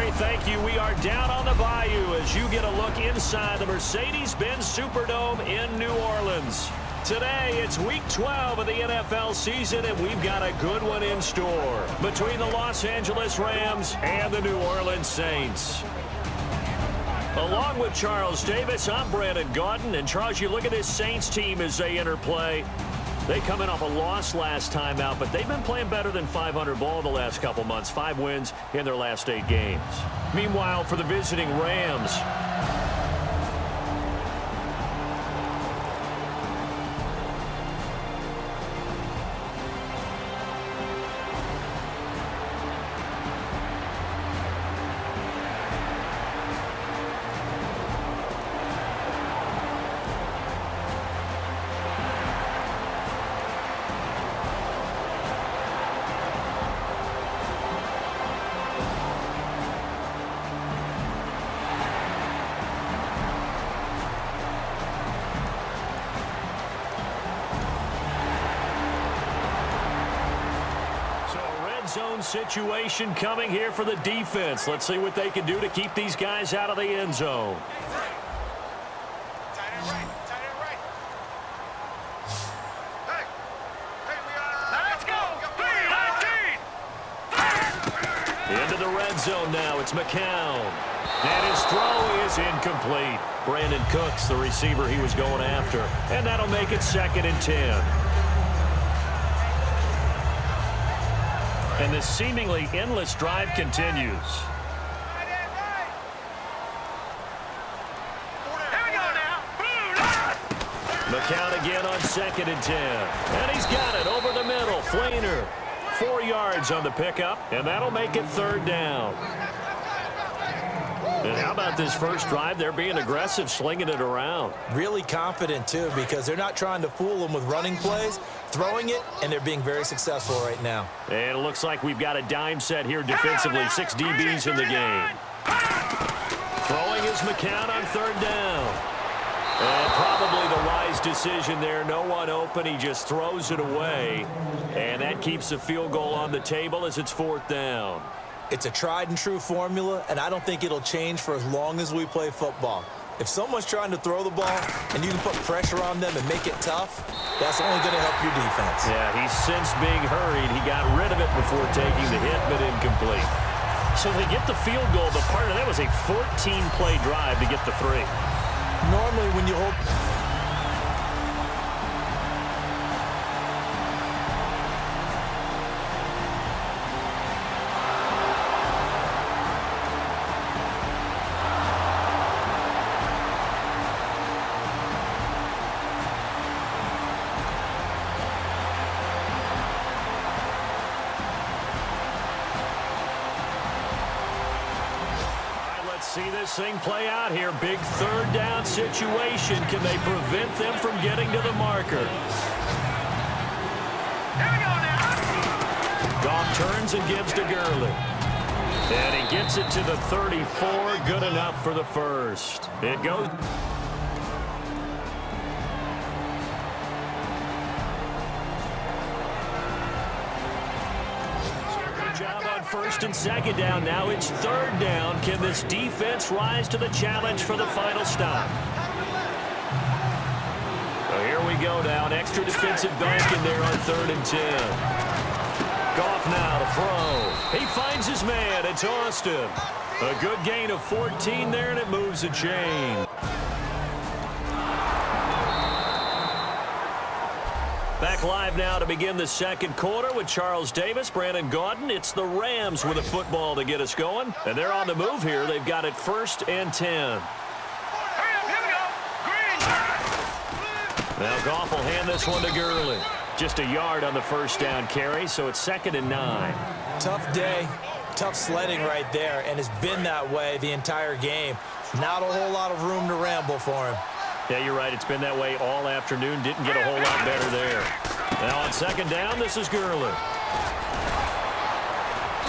Gary, thank you. We are down on the bayou as you get a look inside the Mercedes-Benz Superdome in New Orleans. Today, it's Week 12 of the NFL season, and we've got a good one in store between the Los Angeles Rams and the New Orleans Saints. Along with Charles Davis, I'm Brandon Gaudin. And, Charles, you look at this Saints team as they interplay. They come in off a loss last time out, but they've been playing better than 500 ball the last couple months. 5 wins in their last 8 games. Meanwhile, for the visiting Rams, zone situation coming here for the defense. Let's see what they can do to keep these guys out of the end zone. Tight end right. Let's go. Into the red zone now. It's McCown. And his throw is incomplete. Brandon Cooks, the receiver he was going after. And that'll make it 2nd and 10. And this seemingly endless drive continues. McCown again on 2nd and 10. And he's got it over the middle. Flainer, 4 yards on the pickup, and that'll make it 3rd down. And how about this first drive? They're being aggressive, slinging it around. Really confident, too, because they're not trying to fool them with running plays, throwing it, and they're being very successful right now. And it looks like we've got a dime set here defensively. 6 DBs in the game. Throwing is McCown on 3rd down. And probably the wise decision there. No one open. He just throws it away. And that keeps the field goal on the table as it's 4th down. It's a tried-and-true formula, and I don't think it'll change for as long as we play football. If someone's trying to throw the ball and you can put pressure on them and make it tough, that's only going to help your defense. Yeah, he's sensed being hurried. He got rid of it before taking the hit, but incomplete. So they get the field goal, but part of that was a 14-play drive to get the 3. Normally when you hold... See this thing play out here. Big 3rd down situation. Can they prevent them from getting to the marker? Here we go now. Goff turns and gives to Gurley. And he gets it to the 34. Good enough for the first. It goes. Job on 1st and 2nd down. Now it's 3rd down. Can this defense rise to the challenge for the final stop? So here we go now. An extra defensive back in there on 3rd and 10. Goff now to throw. He finds his man. It's Austin. A good gain of 14 there, and it moves a chain. Back live now to begin the 2nd quarter with Charles Davis, Brandon Gaudin. It's the Rams with a football to get us going. And they're on the move here. They've got it 1st and 10. Now Goff will hand this one to Gurley. Just a yard on the 1st down carry, so it's 2nd and 9. Tough day, tough sledding right there, and it's been that way the entire game. Not a whole lot of room to ramble for him. Yeah, you're right. It's been that way all afternoon. Didn't get a whole lot better there. Now on 2nd down, this is Gurley.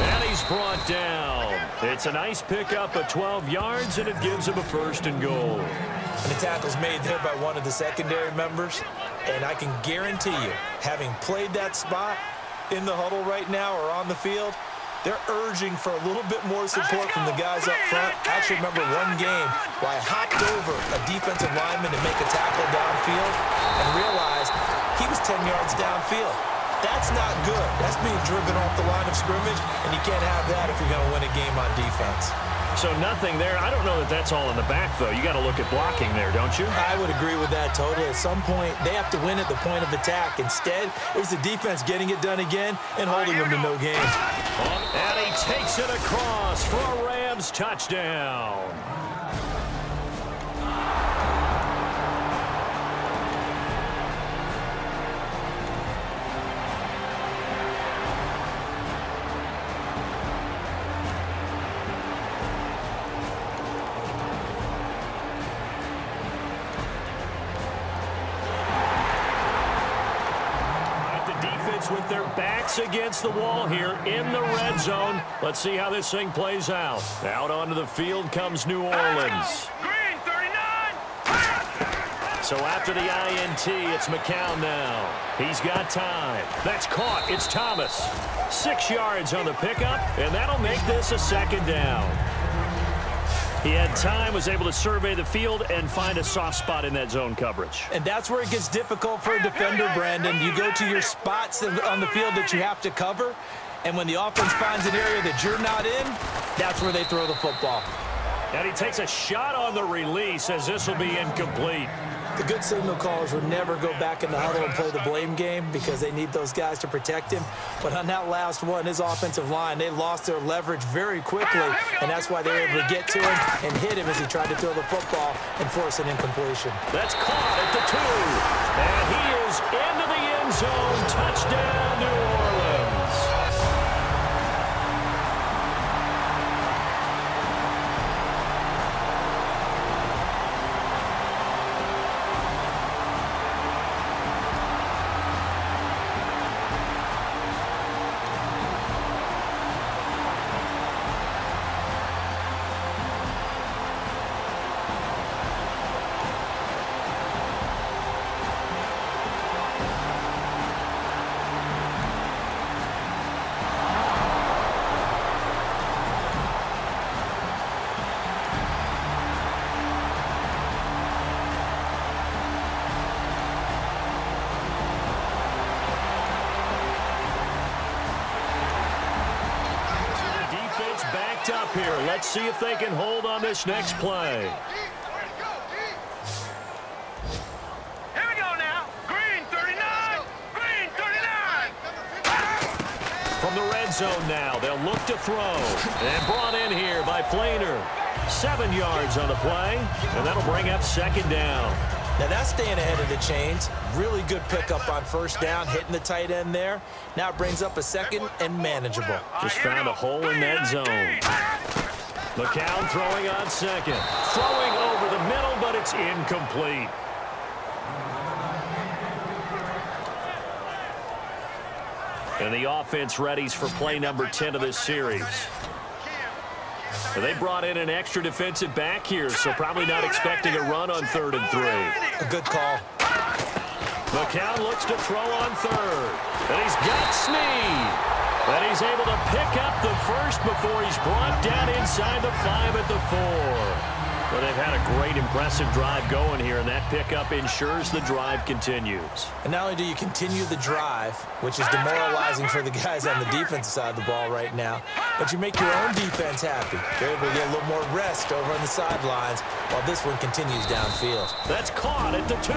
And he's brought down. It's a nice pickup of 12 yards, and it gives him a 1st and goal. And the tackle's made there by one of the secondary members. And I can guarantee you, having played that spot in the huddle right now or on the field, They're urging for a little bit more support from the guys up front. I actually remember one game where I hopped over a defensive lineman to make a tackle downfield and realized he was 10 yards downfield. That's not good. That's being driven off the line of scrimmage, and you can't have that if you're going to win a game on defense. So nothing there. I don't know that that's all in the back, though. You got to look at blocking there, don't you? I would agree with that totally. At some point, they have to win at the point of attack. Instead, it was the defense getting it done again and holding them to no gain. And he takes it across for a Rams touchdown. With their backs against the wall here in the red zone. Let's see how this thing plays out. Out onto the field comes New Orleans. Green 39. So after the INT, it's McCown now. He's got time. That's caught. It's Thomas. 6 yards on the pickup, and that'll make this a second down. He had time, was able to survey the field and find a soft spot in that zone coverage. And that's where it gets difficult for a defender, Brandon. You go to your spots on the field that you have to cover, and when the offense finds an area that you're not in, that's where they throw the football. And he takes a shot on the release as this will be incomplete. The good signal callers would never go back in the huddle and play the blame game because they need those guys to protect him. But on that last one, his offensive line, they lost their leverage very quickly, and that's why they were able to get to him and hit him as he tried to throw the football and force an incompletion. That's caught at the 2. And he is into the end zone. Touchdown, New Orleans. Up here. Let's see if they can hold on this next play. Here we go now. Green 39. Green 39. From the red zone now, they'll look to throw. And brought in here by Flainer. 7 yards on the play, and that'll bring up second down. Now that's staying ahead of the chains. Really good pickup on first down, hitting the tight end there. Now it brings up a second and manageable. Just found a hole in that zone. McCown throwing on second. Throwing over the middle, but it's incomplete. And the offense readies for play number 10 of this series. They brought in an extra defensive back here, so probably not expecting a run on 3rd and 3. A good call. McCown looks to throw on 3rd. And he's got Snead. And he's able to pick up the first before he's brought down inside the 5 at the 4. Well, they've had a great, impressive drive going here, and that pickup ensures the drive continues. And not only do you continue the drive, which is demoralizing for the guys on the defensive side of the ball right now, but you make your own defense happy. They're able to get a little more rest over on the sidelines while this one continues downfield. That's caught at the 2.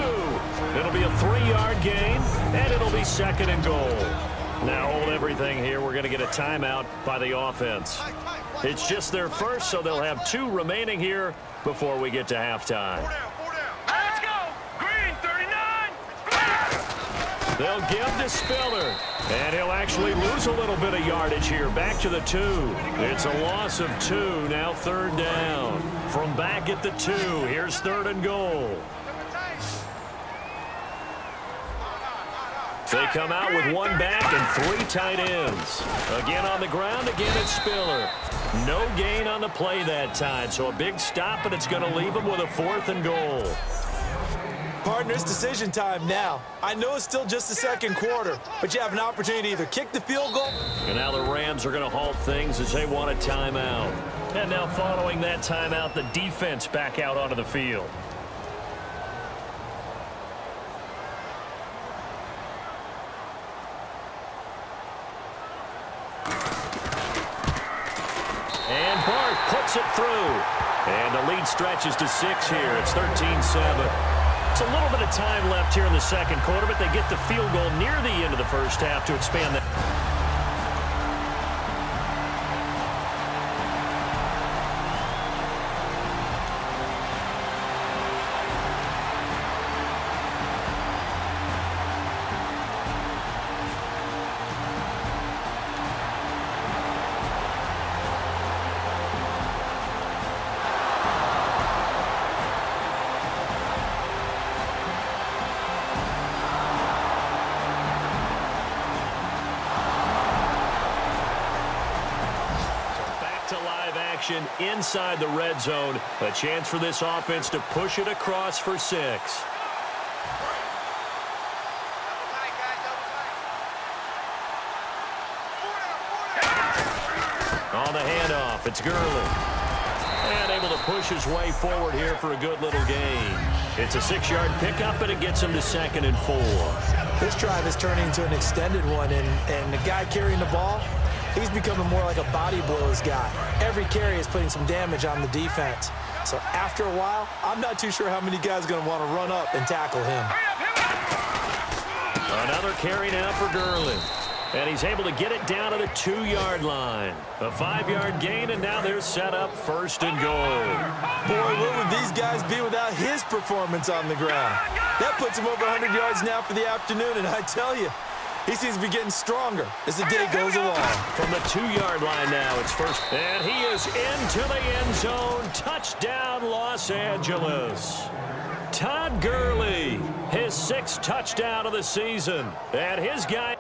It'll be a 3-yard gain, and it'll be 2nd and goal. Now hold everything here. We're going to get a timeout by the offense. It's just their first, so they'll have 2 remaining here before we get to halftime. Let's go. Green 39. They'll give to Spiller, and he'll actually lose a little bit of yardage here. Back to the 2. It's a loss of 2. Now 3rd down. From back at the 2, here's 3rd and goal. They come out with 1 back and 3 tight ends. Again on the ground, again it's Spiller. No gain on the play that time, so a big stop, and it's going to leave them with a 4th and goal. Partner, it's decision time now. I know it's still just the second quarter, but you have an opportunity to either kick the field goal. And now the Rams are going to halt things as they want a timeout. And now following that timeout, the defense back out onto the field. And Bart puts it through. And the lead stretches to 6 here. It's 13-7. It's a little bit of time left here in the second quarter, but they get the field goal near the end of the first half to expand that. Inside the red zone, a chance for this offense to push it across for 6. On the handoff, it's Gurley. And able to push his way forward here for a good little gain. It's a 6-yard pickup, and it gets him to 2nd and 4. This drive is turning into an extended one, and the guy carrying the ball, he's becoming more like a body blows guy. Every carry is putting some damage on the defense. So after a while, I'm not too sure how many guys are going to want to run up and tackle him. Another carry now for Gurley. And he's able to get it down to the 2-yard line. A 5-yard gain, and now they're set up 1st and goal. Boy, where would these guys be without his performance on the ground? That puts him over 100 yards now for the afternoon, and I tell you, he seems to be getting stronger as the day goes along. From the 2-yard line now, it's first. And he is into the end zone. Touchdown, Los Angeles. Todd Gurley, his 6th touchdown of the season. And his guy...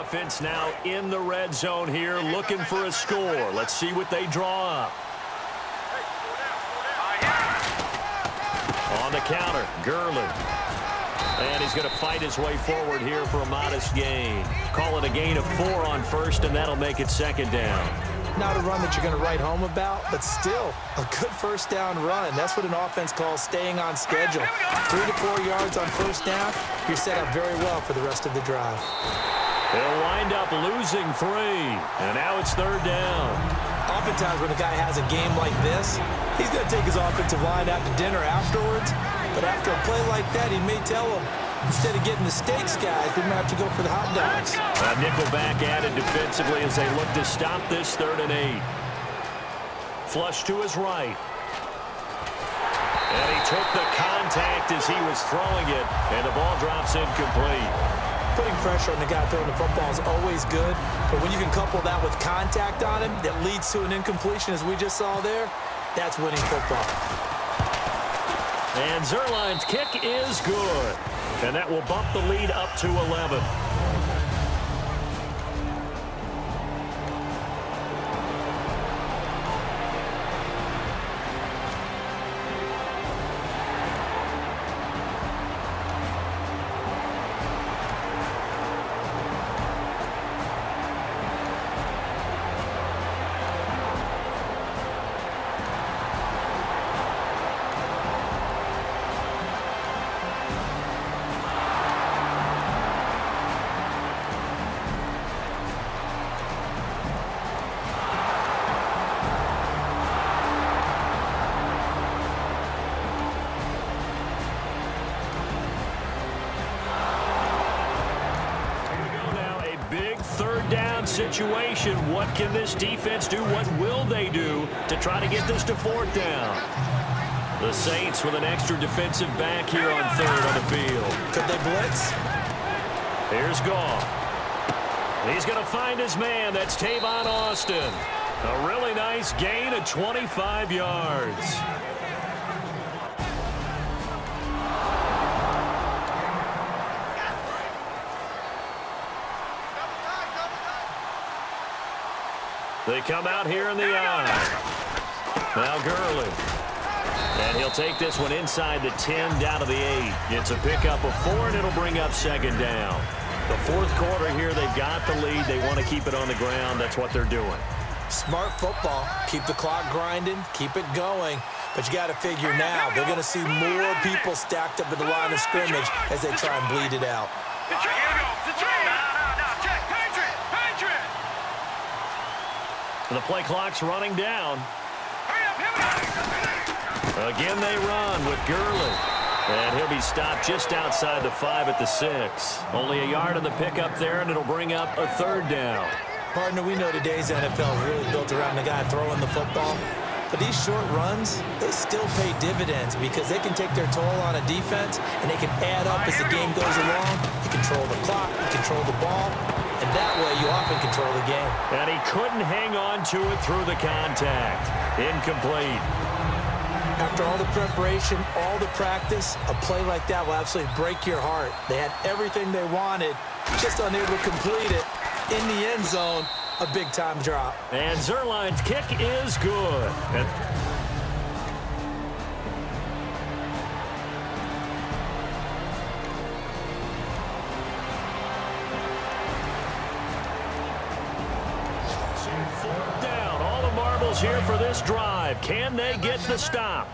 Offense now in the red zone here, looking for a score. Let's see what they draw up. On the counter, Gurley. And he's going to fight his way forward here for a modest gain. Call it a gain of 4 on 1st, and that'll make it 2nd down. Not a run that you're going to write home about, but still a good 1st down run. That's what an offense calls staying on schedule. 3 to 4 yards on 1st down, you're set up very well for the rest of the drive. They'll wind up losing 3, and now it's 3rd down. Oftentimes when a guy has a game like this, he's going to take his offensive line out to dinner afterwards, but after a play like that, he may tell him, instead of getting the steaks, guys, we're going to have to go for the hot dogs. A nickel back added defensively as they look to stop this 3rd and 8. Flush to his right. And he took the contact as he was throwing it, and the ball drops incomplete. Putting pressure on the guy throwing the football is always good, but when you can couple that with contact on him that leads to an incompletion, as we just saw there, that's winning football. And Zerline's kick is good, and that will bump the lead up to 11. big third down situation. What can this defense do? What will they do to try to get this to fourth down? The Saints with an extra defensive back here on third on the field. Could they blitz? Here's Goff. He's going to find his man. That's Tavon Austin. A really nice gain of 25 yards. They come out here in the eye. Now Gurley. And he'll take this one inside the 10 down to the 8. It's a pickup of 4, and it'll bring up second down. The fourth quarter here, they've got the lead. They want to keep it on the ground. That's what they're doing. Smart football. Keep the clock grinding. Keep it going. But you got to figure now, they're going to see more people stacked up at the line of scrimmage as they try and bleed it out. The play clock's running down. Again, they run with Gurley. And he'll be stopped just outside the 5 at the 6. Only a yard on the pickup there, and it'll bring up a third down. Partner, we know today's NFL is really built around the guy throwing the football. But these short runs, they still pay dividends because they can take their toll on a defense, and they can add up as the game goes along. You control the clock, you control the ball, and that way you often control the game. And he couldn't hang on to it through the contact. Incomplete. After all the preparation, all the practice, a play like that will absolutely break your heart. They had everything they wanted, just unable to complete it. In the end zone, a big-time drop. And Zerline's kick is good. Fourth down. All the marbles here for this drive. Can they get the stop?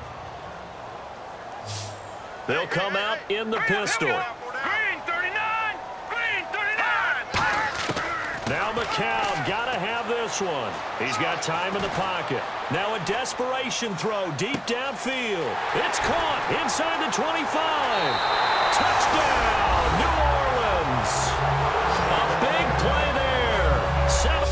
They'll come out in the pistol. Green 39! Green 39! Now McCown got to have this one. He's got time in the pocket. Now a desperation throw deep downfield. It's caught inside the 25. Touchdown, New Orleans. A big play there. 7.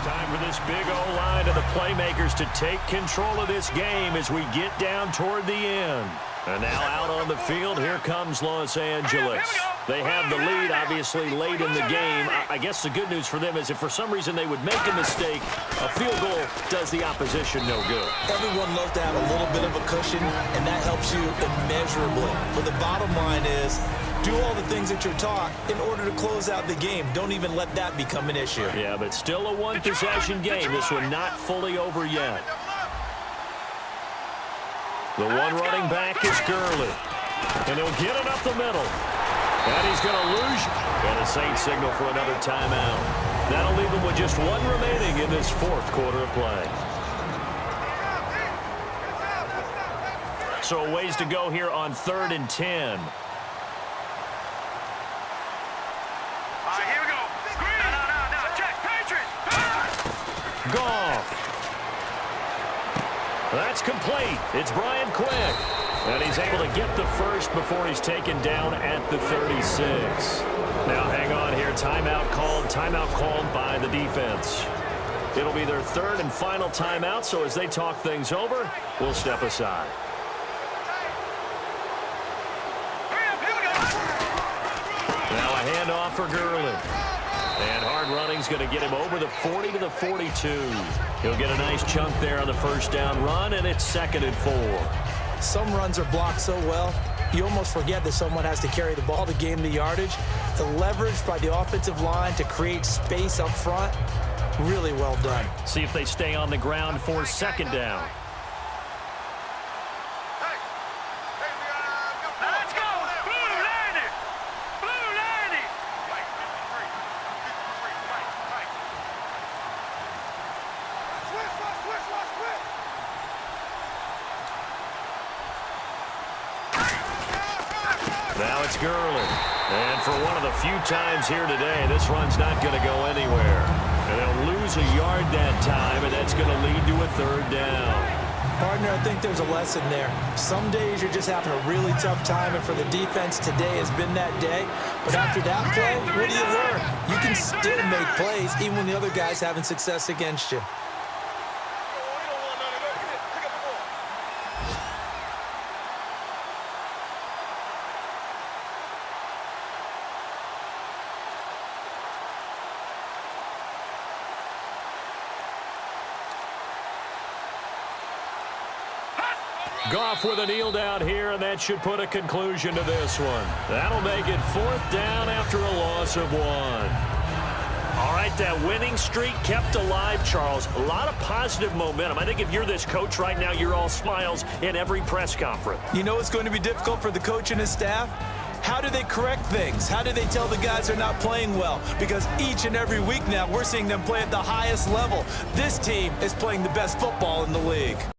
Time for this big O-line and the playmakers to take control of this game as we get down toward the end. And now out on the field, here comes Los Angeles. They have the lead, obviously, late in the game. I guess the good news for them is if for some reason they would make a mistake, a field goal does the opposition no good. Everyone loves to have a little bit of a cushion, and that helps you immeasurably. But the bottom line is, do all the things that you're taught in order to close out the game. Don't even let that become an issue. Yeah, but still a one-possession game. This one not fully over yet. The one running back is Gurley. And he'll get it up the middle. And he's going to lose. And a Saints signal for another timeout. That'll leave them with just one remaining in this fourth quarter of play. So a ways to go here on 3rd and 10. Goff. That's complete. It's Brian Quick. And he's able to get the first before he's taken down at the 36. Now hang on here. Timeout called by the defense. It'll be their 3rd and final timeout, so as they talk things over, we'll step aside. Now a handoff for Gurley. And hard running's going to get him over the 40 to the 42. He'll get a nice chunk there on the first down run, and it's 2nd and 4. Some runs are blocked so well, you almost forget that someone has to carry the ball to gain the yardage. The leverage by the offensive line to create space up front, really well done. See if they stay on the ground for 2nd down. Now it's Gurley. And for one of the few times here today, this run's not going to go anywhere. And they'll lose a yard that time, and that's going to lead to a third down. Partner, I think there's a lesson there. Some days you're just having a really tough time, and for the defense, today has been that day. But after that play, what do you learn? You can still make plays even when the other guy's having success against you. Goff with a kneel down here, and that should put a conclusion to this one. That'll make it 4th down after a loss of 1. All right, that winning streak kept alive, Charles. A lot of positive momentum. I think if you're this coach right now, you're all smiles in every press conference. You know it's going to be difficult for the coach and his staff? How do they correct things? How do they tell the guys they're not playing well? Because each and every week now, we're seeing them play at the highest level. This team is playing the best football in the league.